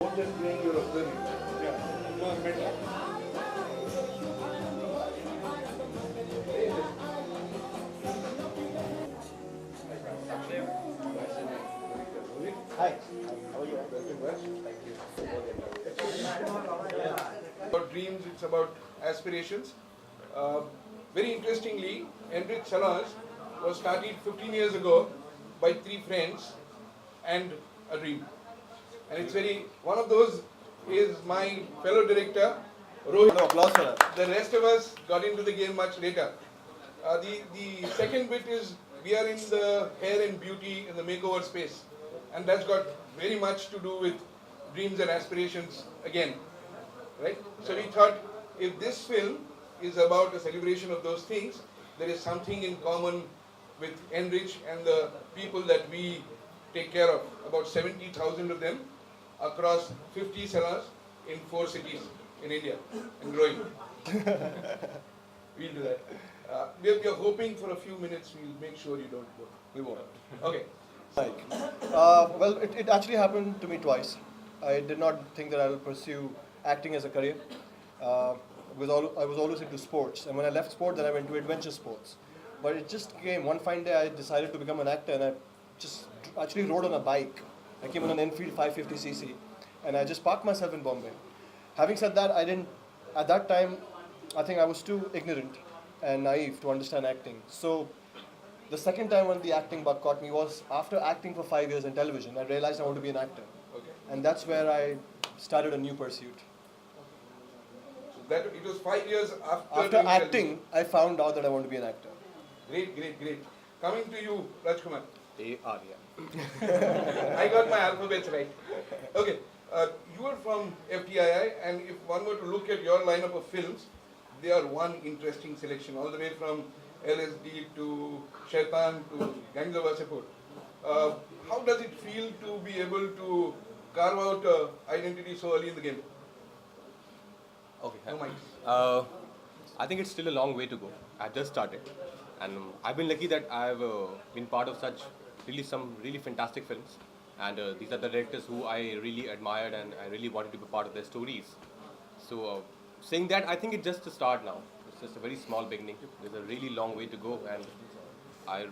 More than playing, you're observing. Yeah. No, I meant Hi. How are you? Welcome, Wes. Thank you. About dreams, it's about aspirations. Uh, Very interestingly, Enrich Salas was started 15 years ago by three friends and a dream. And it's one of those is my fellow director, Rohit. Applause for that. The rest of us got into the game much later. The second bit is we are in the hair and beauty in the makeover space, and that's got very much to do with dreams and aspirations again, right? So we thought if this film is about a celebration of those things, there is something in common with Enrich and the people that we take care of, about 70,000 of them across 50 salons in 4 cities in India and growing. We'll do that. We are hoping for a few minutes. We'll make sure you don't go. We won't. Okay. Like, well, it actually happened to me twice. I did not think that I will pursue acting as a career. I was always into sports, and when I left sport, then I went to adventure sports. But it just came one fine day. I decided to become an actor, and I just actually rode on a bike. I came on an Enfield 550cc, and I just parked myself in Bombay. Having said that, I didn't. At that time, I think I was too ignorant and naive to understand acting. So the second time when the acting bug caught me was after acting for 5 years in television. I realized I want to be an actor, Okay. and that's where I started a new pursuit. So that it was 5 years after. After doing acting, I found out that I want to be an actor. television. Great. Coming to you, Rajkumar. A-R-Yeah. I got my alphabets right. Okay. You are from FTII, and if one were to look at your lineup of films, they are one interesting selection, all the way from LSD to Shaitan to Gangs of Wasseypur. How does it feel to be able to carve out identity so early in the game? Okay. No mic. I think it's still a long way to go. I've just started, and I've been lucky that I've been part of some really fantastic films, and these are the directors who I really admired, and I really wanted to be part of their stories. So, saying that, I think it's just a start now. It's just a very small beginning. There's a really long way to go, and I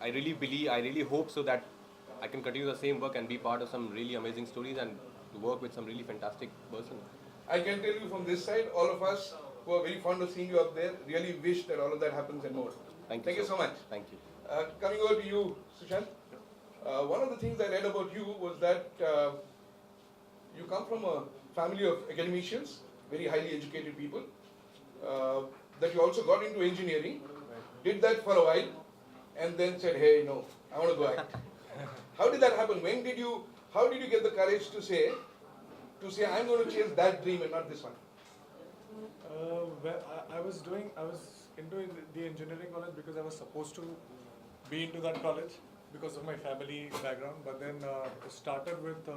really believe, I really hope so that I can continue the same work and be part of some really amazing stories and to work with some really fantastic person. I can tell you from this side, all of us who are very fond of seeing you up there really wish that all of that happens and more. Thank you so much. Thank you. Coming over to you, Sushant. One of the things I read about you was that you come from a family of academicians, very highly educated people, that you also got into engineering, did that for a while, and then said, hey, no, I want to go act. How did that happen? How did you get the courage to say, I'm going to chase that dream and not this one? well, I was into the engineering college because I was supposed to be into that college because of my family background. But then it started with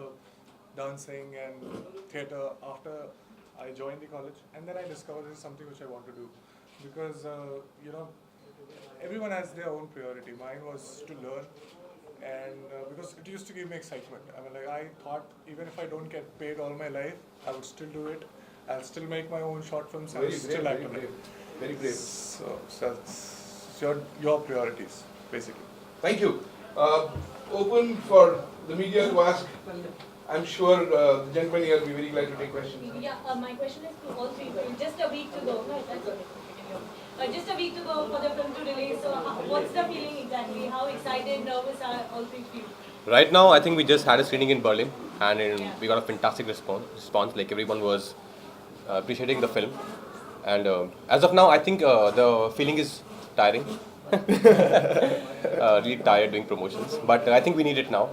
dancing and theatre after I joined the college, and then I discovered this is something which I want to do because everyone has their own priority. Mine was to learn, and because it used to give me excitement. I mean, like I thought, even if I don't get paid all my life, I would still do it. I'll still make my own short films. Very I'll brave, still very act on brave. it. Very brave. So that's your priorities, basically. Thank you. Open for the media to ask. I'm sure the gentleman here will be very glad to take questions. Yeah, my question is to all three. Just a week to go. No, that's okay. Just a week to go for the film to release. So, what's the feeling exactly? How excited, nervous are all three feel? Right now, I think we just had a screening in Berlin, and we got a fantastic response. Like everyone was appreciating the film, and as of now, I think the feeling is tiring. Really tired doing promotions, but I think we need it now.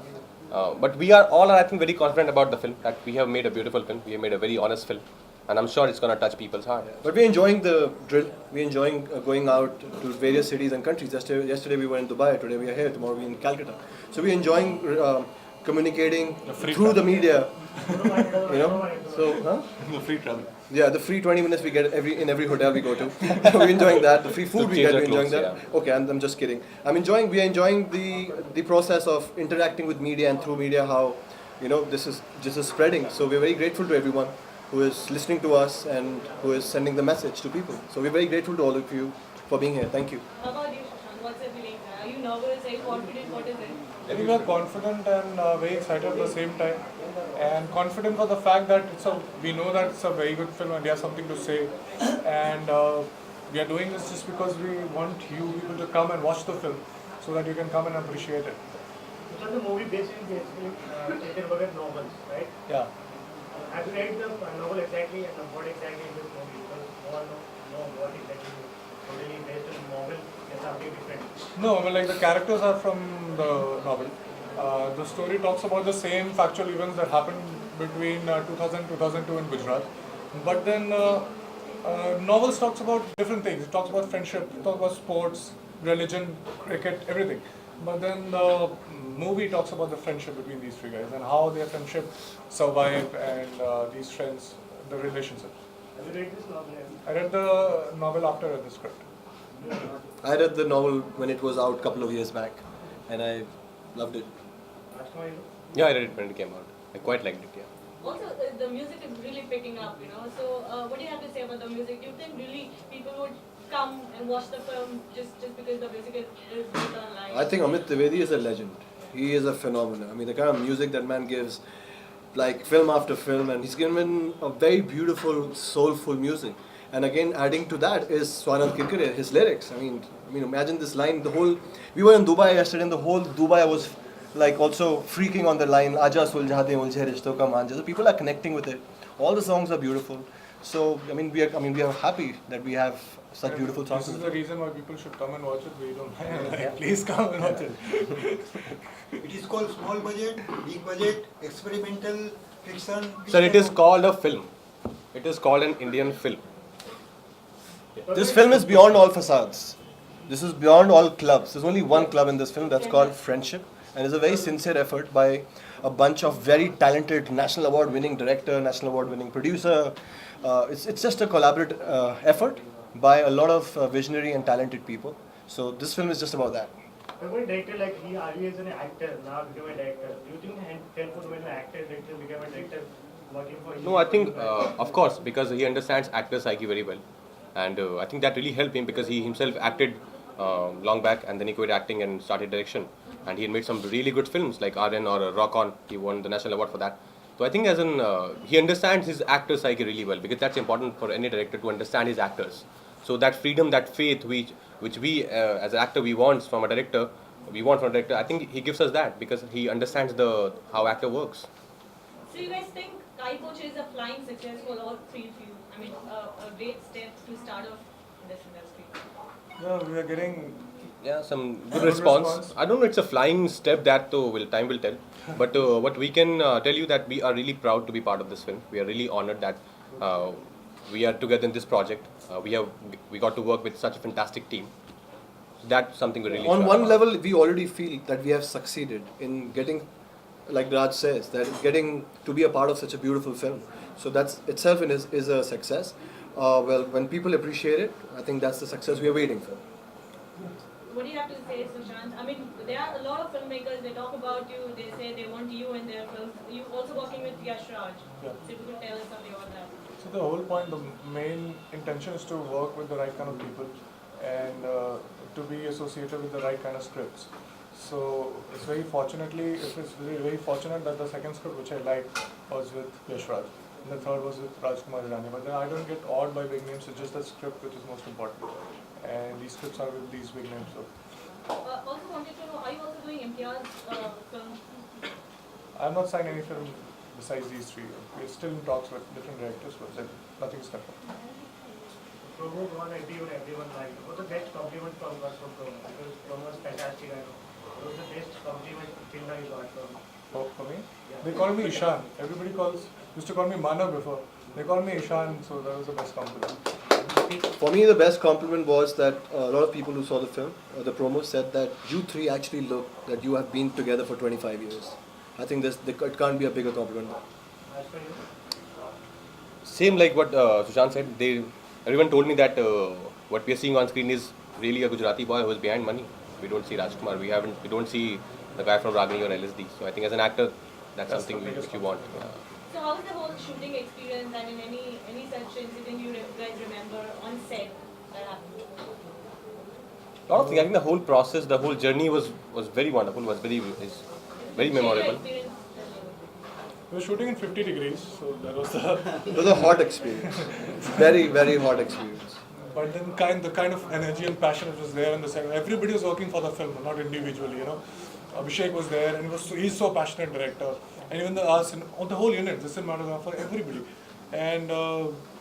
But we are all, I think, very confident about the film. That we have made a beautiful film. We have made a very honest film, and I'm sure it's going to touch people's heart. But we're enjoying the drill. We're enjoying going out to various cities and countries. Yesterday we were in Dubai. Today we are here. Tomorrow we're in Calcutta. So we're enjoying communicating through the media. So, The free travel. Yeah, the free 20 minutes we get in every hotel we go to. We're enjoying that. The free food we get, we're enjoying that. Okay, I'm just kidding. We are enjoying the process of interacting with media and through media, how this is spreading. So we're very grateful to everyone who is listening to us and who is sending the message to people. So we're very grateful to all of you for being here. Thank you. How about you, Sushant? What's the feeling? Are you nervous? Are you confident? What is it? I think we are confident and very excited at the same time, and confident for the fact that we know that it's a very good film and we have something to say, and we are doing this just because we want you people to come and watch the film so that you can come and appreciate it. So the movie basically taken over novels, right? Yeah. Have you read the novel exactly and what exactly is this movie? Because no one know what exactly is totally based on novel is something different. No, I mean, like the characters are from the novel. The story talks about the same factual events that happened between 2000 2002 in Gujarat. But then novels talks about different things. It talks about friendship, it talks about sports, religion, cricket, everything. But then the movie talks about the friendship between these three guys and how their friendship survived and these friends, the relationships. Have you read this novel? I read the novel after I read the script. I read the novel when it was out a couple of years back, and I loved it. Rajkumar, you know? Yeah, I read it when it came out. I quite liked it, yeah. Also, the music is really picking up, So, what do you have to say about the music? Do you think really people would come and watch the film just because the music is good online? I think Amit Trivedi is a legend. He is a phenomenon. I mean, the kind of music that man gives, like film after film, and he's given a very beautiful, soulful music. And again, adding to that is Swanand Kirkare, his lyrics. I mean, imagine this line. We were in Dubai yesterday, and the whole Dubai was like also freaking on the line. Aja Suljha de Uljhe Rishton Ka Manja. So people are connecting with it. All the songs are beautiful. So we are happy that we have such beautiful songs. This is the reason why people should come and watch it. We don't mind. Like, please come and watch it. It is called small budget, big budget, experimental fiction. Sir, it is called a film. It is called an Indian film. This film is beyond all facades. This is beyond all clubs. There's only one club in this film that's called Friendship, and it's a very sincere effort by a bunch of very talented national award winning director, national award winning producer. It's just a collaborative effort by a lot of visionary and talented people. So this film is just about that. But when director like he earlier is an actor, now become a director. Do you think helpful when an actor director become a director working for you? No, I think, of course, because he understands actor psyche very well. And I think that really helped him because he himself acted long back and then he quit acting and started direction. And he had made some really good films like RN or Rock On. He won the national award for that. So I think he understands his actor psyche really well because that's important for any director to understand his actors. So that freedom, that faith which we as an actor we want from a director, I think he gives us that because he understands how actor works. So, you guys think Kai Poche is a flying success for all three of you? I mean, a great step to start off in this industry. Yeah, we are getting Some good Good response. response. I don't know, it's a flying step that time will tell. But what we can tell you that we are really proud to be part of this film. We are really honored that we are together in this project. We got to work with such a fantastic team. So that's something we're really On proud one about. level, we already feel that we have succeeded in getting, like Raj says, that getting to be a part of such a beautiful film. So that's itself is a success. Well, when people appreciate it, I think that's the success we are waiting for. What do you have to say, Sushant? I mean, there are a lot of filmmakers, they talk about you, they say they want you in their films. You also working with Yash Raj. Yeah. So if you could tell us something about that. So the whole point, the main intention is to work with the right kind of people and to be associated with the right kind of scripts. So it's very fortunate that the second script which I liked was with Yash Raj. And the third was with Rajkumar Hirani. But then I don't get awed by big names, it's just the script which is most important. And these scripts are with these big names. So Also wanted to know, are you also doing Imtiaz film? I have not signed any film besides these three. We're still in talks with different directors, but then nothing is confirmed. Promo one everyone liked. What was the best compliment from got from Promo? Because Promo was fantastic. I know. What was the best compliment till now you got from? For me? They call me Ishan. Everybody used to call me Manav before. They call me Ishan, so that was the best compliment. For me, the best compliment was that a lot of people who saw the film, the promo, said that you three actually look that you have been together for 25 years. I think it can't be a bigger compliment. As for you? Same like what Sushant said, everyone told me that what we are seeing on screen is really a Gujarati boy who is behind money. We don't see Rajkumar, we don't see the guy from Ragini or LSD. So I think as an actor, that's something the biggest which you want. Yeah. So how was the whole shooting experience, and in any such incident you guys remember on set that happened? A lot of things. I think the whole process, the whole journey was very wonderful. Was very Share your memorable. experience. We were shooting in 50 degrees, so that was the. It was a hot experience. Very, very hot experience. But then the kind of energy and passion that was there in the set. Everybody was working for the film, not individually. You know, Abhishek was there, and he's so passionate director, and even the whole unit, the cinematographer, everybody, and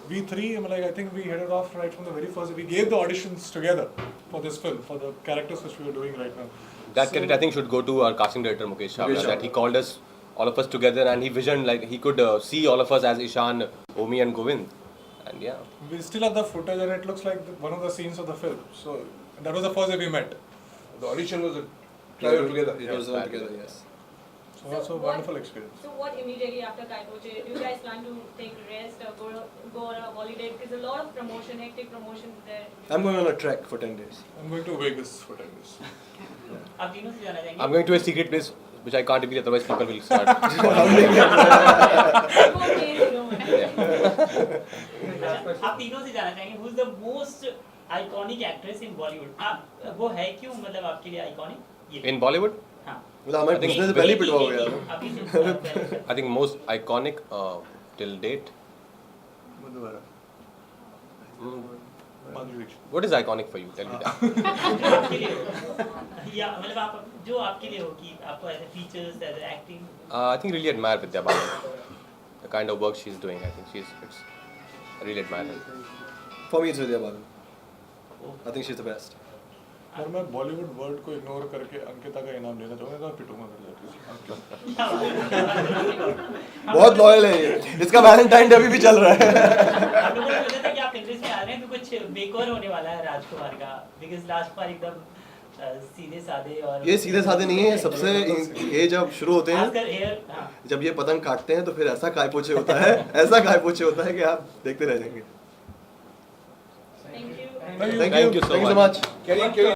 we three, I think we hit it off right from the very first. We gave the auditions together for this film, for the characters which we were doing right now. That So- credit I think should go to our casting director Mukesh Chawla. Mukesh That Chawla. he called us, all of us together, and he visioned like he could see all of us as Ishan, Omi, and Govind, and yeah. We still have the footage, and it looks like one of the scenes of the film. So that was the first day we met. The audition was a trio together. It was all together, yes. So it's a wonderful experience. So what immediately after Kai Poche, do you guys plan to take a rest or go on a holiday? Because a lot of promotion, hectic promotion there. I'm going on a trek for 10 days. I'm going to Vegas for 10 days. आप तीनों से जाना चाहेंगे? I'm going to a secret place which I can't reveal, otherwise people will start. आप तीनों से जाना चाहेंगे? Who's the most iconic actress in Bollywood? आप वो है क्यों मतलब आपके लिए iconic? ये In Bollywood, हाँ. मतलब हमारे I think पूछने से पहले ही पिटवा हो गया ना। अभी से I think most iconic till date. Madhuri Dixit. What is iconic for you? Tell me that. जो आपके लिए हो या मतलब आप जो आपके लिए हो कि आपको ऐसे फीचर्स ऐसे acting I think really admire Vidya Balan. The kind of work she's doing, I think I really admire her. For me, it's Vidya Balan. I think she's the best. और मैं बॉलीवुड वर्ल्ड को ignore करके अंकिता का इनाम लेना चाहूँगा, तो पिटूंगा कर जाके। बहुत लॉयल है ये। इसका वैलेंटाइन डे अभी भी चल रहा है। आप लोगों को पता था कि आप इंटरेस्ट में आ रहे हैं तो कुछ बेकौर होने वाला है राजकुमार का बिकॉज लास्ट बार एकदम सीधे साधे और ये सीधे साधे नहीं है, सबसे ये जब शुरू होते हैं, खासकर हेयर हाँ जब ये पतंग काटते हैं तो फिर ऐसा काय पोछे होता है, ऐसा काय पोछे होता है कि आप देखते रह जाएंगे। Thank you. Thank you. Thank you so much. Kelly,